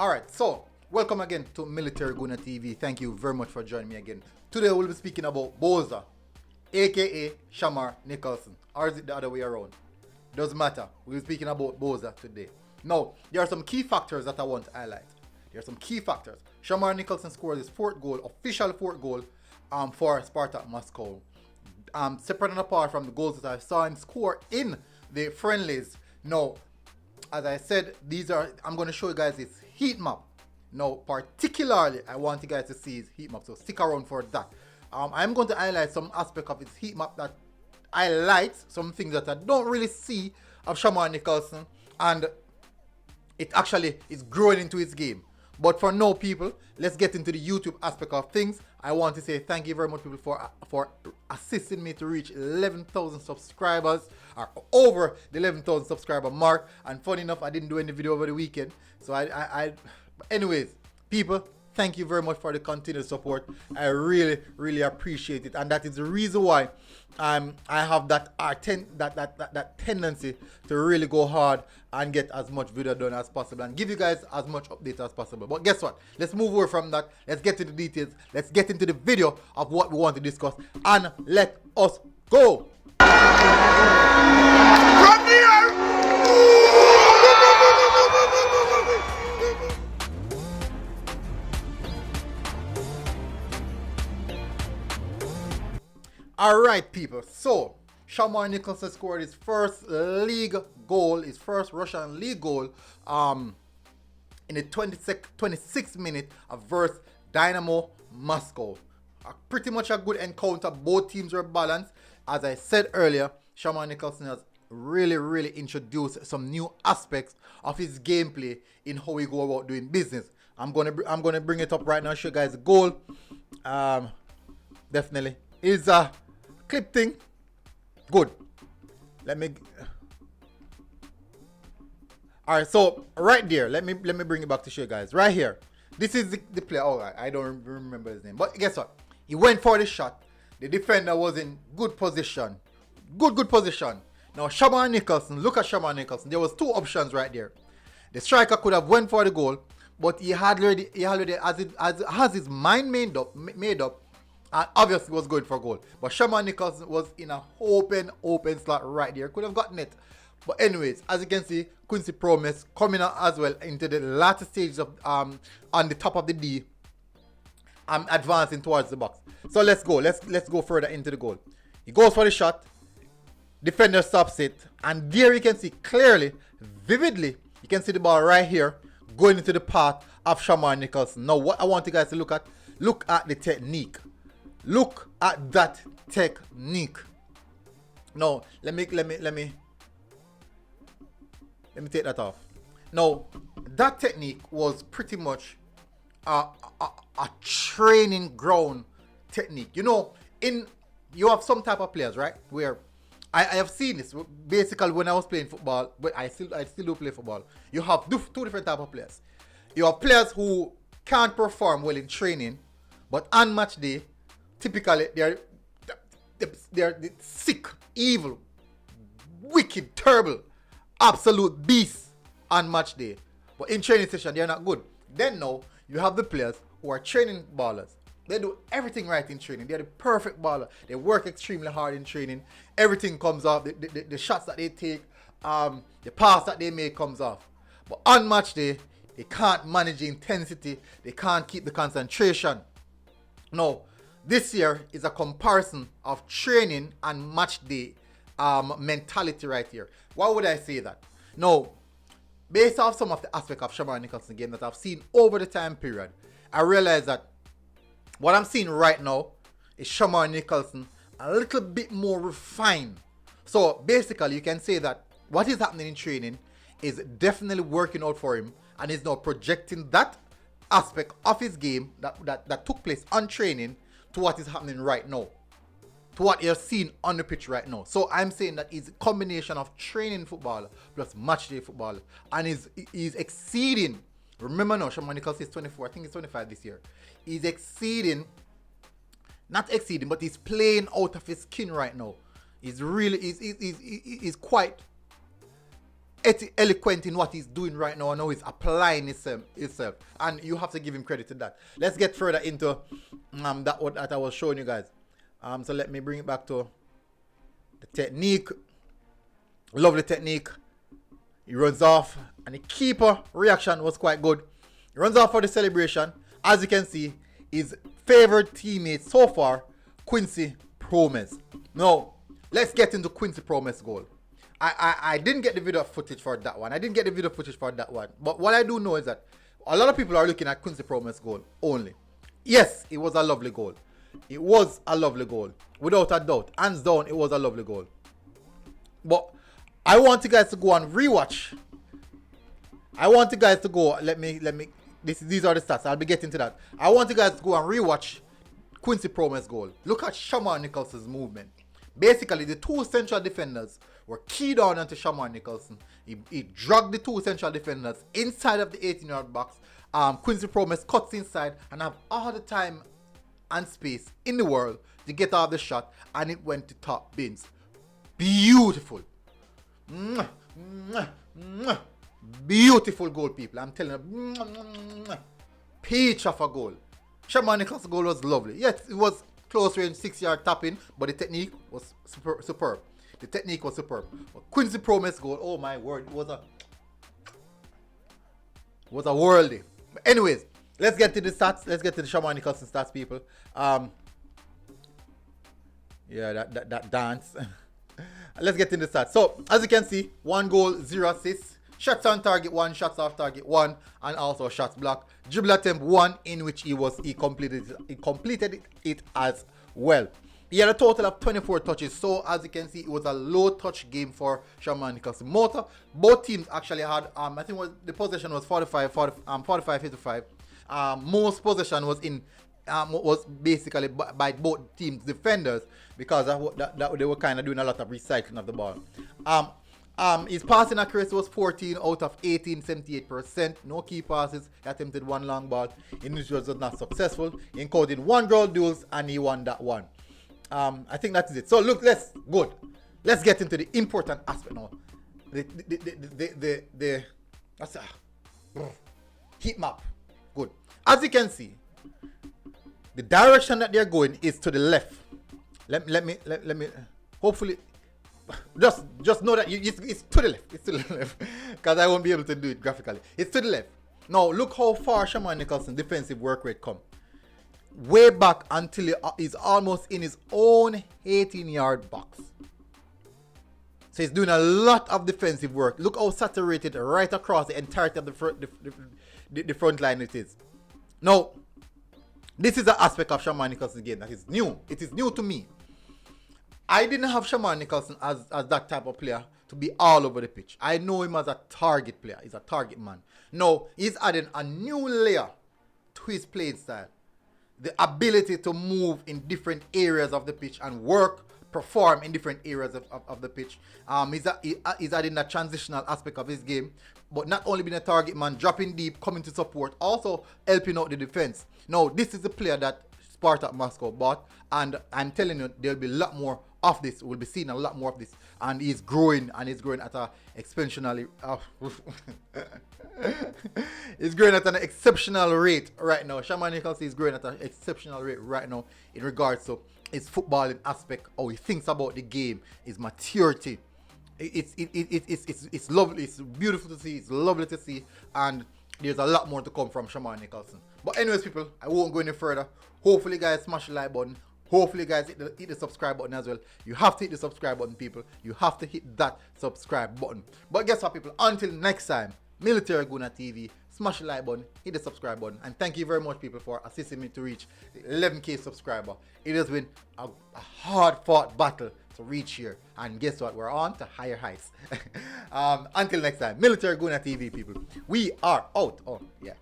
Alright, so welcome again to Military Guna TV. Thank you very much for joining me again. Today we'll be speaking about Boza, aka Shamar Nicholson. Or is it the other way around? Doesn't matter. We'll be speaking about Boza today. Now, there are some key factors that I want to highlight. There are some key factors. Shamar Nicholson scored his fourth goal, official fourth goal for Spartak Moscow. Separate and apart from the goals that I saw him score in the friendlies. Now, as I said, I'm going to show you guys his heat map. Now, particularly, I want you guys to see his heat map, so stick around for that. I'm going to highlight some aspect of his heat map that I like, some things that I don't really see of Shamar Nicholson, and it actually is growing into his game. But for now, people, let's get into the YouTube aspect of things. I want to say thank you very much, people, for assisting me to reach 11,000 subscribers, or over the 11,000 subscriber mark. And funny enough, I didn't do any video over the weekend. So anyways, people, thank you very much for the continued support. I really, really appreciate it, and that is the reason why I have that tendency to really go hard and get as much video done as possible and give you guys as much updates as possible. But guess what? Let's move away from that. Let's get to the details. Let's get into the video of what we want to discuss, and let us go. Come here. Alright, people, so Shamar Nicholson scored his first league goal, his first Russian league goal in the 26th minute versus Dynamo Moscow. Pretty much a good encounter. Both teams were balanced. As I said earlier, Shamar Nicholson has really introduced some new aspects of his gameplay in how we go about doing business. I'm gonna bring it up right now, show you guys the goal. Definitely is a clip thing. Good. Alright, so right there, let me bring it back to show you guys. Right here, this is the player. Oh, I don't remember his name, but guess what? He went for the shot. The defender was in good position. Good position. Now Shamar Nicholson, look at Shamar Nicholson. There was two options right there. The striker could have went for the goal, but he already has his mind made up, and obviously was going for goal. But Shamar Nicholson was in a open slot right there. Could have gotten it. But anyways, as you can see, Quincy Promise coming out as well into the latter stages of on the top of the D. I'm advancing towards the box. So let's go. Let's go further into the goal. He goes for the shot. Defender stops it. And there you can see clearly, vividly, you can see the ball right here going into the path of Shamar Nicholson. Now what I want you guys to look at the technique. Look at that technique. Now, let me take that off. Now, that technique was pretty much a training ground technique. You know, you have some type of players, right? Where I have seen this basically when I was playing football, but I still do play football. You have two different type of players. You have players who can't perform well in training, but on match day, typically they're sick, evil, wicked, terrible, absolute beasts on match day. But in training session, they're not good. Then now, you have the players who are training ballers. They do everything right in training. They're the perfect baller. They work extremely hard in training. Everything comes off. The shots that they take, the pass that they make comes off. But on match day, they can't manage the intensity. They can't keep the concentration. No. This year is a comparison of training and match day mentality right here. Why would I say that? Now, based off some of the aspects of Shamar Nicholson game that I've seen over the time period, I realize that what I'm seeing right now is Shamar Nicholson a little bit more refined. So basically, you can say that what is happening in training is definitely working out for him, and is now projecting that aspect of his game that took place on training to what is happening right now, to what you're seeing on the pitch right now. So I'm saying that it's a combination of training footballer plus match day footballer, and he's exceeding. Remember now, Shamar Nicholson is 24. I think he's 25 this year. He's not exceeding, but he's playing out of his skin right now. He's really, he's quite eloquent in what he's doing right now and how he's applying himself. And you have to give him credit to that. Let's get further into that I was showing you guys. So let me bring it back to the technique. Lovely technique. He runs off, and the keeper reaction was quite good. He runs off for the celebration. As you can see, his favorite teammate so far, Quincy Promes. Now, let's get into Quincy Promes' goal. I didn't get the video footage for that one. But what I do know is that a lot of people are looking at Quincy Promes' goal only. Yes, it was a lovely goal. It was a lovely goal. Without a doubt. Hands down, it was a lovely goal. But I want you guys to go and rewatch. I want you guys to go. These are the stats. I'll be getting to that. I want you guys to go and rewatch Quincy Promes' goal. Look at Shamar Nicholson's movement. Basically, the two central defenders were keyed on onto Shamar Nicholson. He dragged the two central defenders inside of the 18-yard box. Quincy Promes cuts inside and have all the time and space in the world to get off the shot, and it went to top bins. Beautiful. Beautiful goal, people. I'm telling you. Peach of a goal. Shamar Nicholson's goal was lovely. Yes, it was close range 6-yard tapping, but the technique was superb. The technique was superb. But Quincy Promes' goal, oh my word, it was a worldie. But anyways, let's get to the stats. Let's get to the Shamar Nicholson stats, people. Yeah, that dance. Let's get into the stats. So, as you can see, 1 goal, 0 assists. Shots on target 1, shots off target 1, and also shots blocked. Dribble attempt 1, in which he completed it as well. He had a total of 24 touches. So as you can see, it was a low touch game for Shamar Nicholson. Both teams actually had I think the possession was 45-55. Most possession was basically by both teams' defenders, because they were kind of doing a lot of recycling of the ball. His passing accuracy was 14 out of 18, 78%. No key passes. He attempted 1 long ball, in which was not successful. He encoded 1 ground duels, and he won that one. I think that is it. So look, let's get into the important aspect now. The heat map. Good. As you can see, the direction that they're going is to the left. Let me hopefully just know that it's to the left. It's to the left, because I won't be able to do it graphically. It's to the left. Now look how far Shamar Nicholson's defensive work rate come. Way back until he's almost in his own 18-yard box. So he's doing a lot of defensive work. Look how saturated right across the entirety of the front line it is. Now, this is an aspect of Shamar Nicholson's game that is new. It is new to me. I didn't have Shamar Nicholson as that type of player to be all over the pitch. I know him as a target player. He's a target man. Now, he's adding a new layer to his playing style. The ability to move in different areas of the pitch and perform in different areas of the pitch. He's adding that transitional aspect of his game, but not only being a target man, dropping deep, coming to support, also helping out the defense. Now, this is the player that Spartak Moscow bought, and I'm telling you, there'll be a lot more of this. We'll be seeing a lot more of this, and he's growing at a exponentially. He's growing at an exceptional rate right now. Shamar Nicholson is growing at an exceptional rate right now in regards to his footballing aspect, how he thinks about the game, his maturity. It's lovely. It's beautiful to see. It's lovely to see, and there's a lot more to come from Shamar Nicholson. But anyways, people, I won't go any further. Hopefully, guys, smash the like button. Hopefully, guys, hit the subscribe button as well. You have to hit the subscribe button, people. You have to hit that subscribe button. But guess what, people? Until next time, Military Guna TV, smash the like button, hit the subscribe button, and thank you very much, people, for assisting me to reach the 11K subscriber. It has been a hard-fought battle to reach here, and guess what? We're on to higher heights. Until next time, Military Guna TV, people. We are out. Oh, yeah.